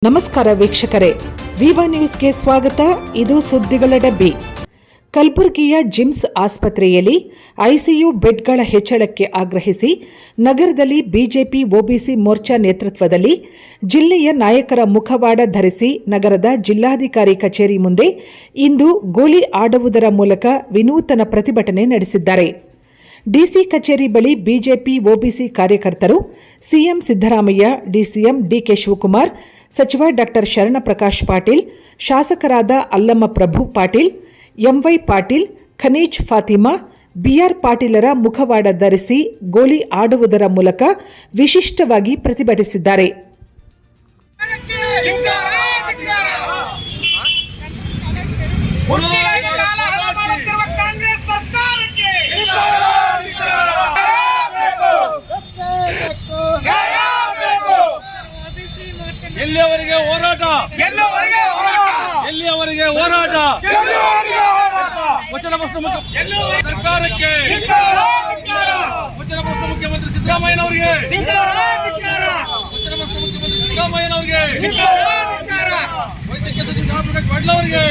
ನಮಸ್ಕಾರ ವೀಕ್ಷಕರೇ, ವಿವಾ ನ್ಯೂಸ್ಗೆ ಸ್ವಾಗತ. ಇದು ಸುದ್ದಿಗಳ ಡಬ್ಬಿ. ಕಲಬುರಗಿಯ ಜಿಮ್ಸ್ ಆಸ್ಪತ್ರೆಯಲ್ಲಿ ಐಸಿಯು ಬೆಡ್ಗಳ ಹೆಚ್ಚಳಕ್ಕೆ ಆಗ್ರಹಿಸಿ ನಗರದಲ್ಲಿ ಬಿಜೆಪಿ ಒಬಿಸಿ ಮೋರ್ಚಾ ನೇತೃತ್ವದಲ್ಲಿ ಜಿಲ್ಲೆಯ ನಾಯಕರ ಮುಖವಾಡ ಧರಿಸಿ ನಗರದ ಜಿಲ್ಲಾಧಿಕಾರಿ ಕಚೇರಿ ಮುಂದೆ ಇಂದು ಗೋಲಿ ಆಡುವುದರ ಮೂಲಕ ವಿನೂತನ ಪ್ರತಿಭಟನೆ ನಡೆಸಿದ್ದಾರೆ. ಡಿಸಿ ಕಚೇರಿ ಬಳಿ ಬಿಜೆಪಿ ಒಬಿಸಿ ಕಾರ್ಯಕರ್ತರು CM Siddaramaiah, DCM DK Shivakumar, ಸಚಿವ ಡಾ ಶರಣಪ್ರಕಾಶ್ ಪಾಟೀಲ್, ಶಾಸಕರಾದ ಅಲ್ಲಮ್ಮ ಪ್ರಭು ಪಾಟೀಲ್, ಎಂವೈ ಪಾಟೀಲ್, ಖನೀಜ್ ಫಾತಿಮಾ, ಬಿಆರ್ ಪಾಟೀಲರ ಮುಖವಾಡ ಧರಿಸಿ ಗೋಲಿ ಆಡುವುದರ ಮೂಲಕ ವಿಶಿಷ್ಟವಾಗಿ ಪ್ರತಿಭಟಿಸಿದ್ದಾರೆ. ಎಲ್ಲಿಯವರೆಗೆ ಹೋರಾಟ? ಎಲ್ಲಿಯವರೆಗೆ ಹೋರಾಟ? ವಚನಬದ್ಧ ಸರ್ಕಾರಕ್ಕೆ, ವಚನಬದ್ಧ ಮುಖ್ಯಮಂತ್ರಿ ಸಿದ್ದರಾಮಯ್ಯನವರಿಗೆ, ವಚನಬದ್ಧ ಮುಖ್ಯಮಂತ್ರಿ ಸಿದ್ದರಾಮಯ್ಯನವರಿಗೆ, ವೈದ್ಯಕೀಯ ಸಚಿವ ಡಾಕ್ಟರ್ ಪಾಟೀಲ್ ಅವರಿಗೆ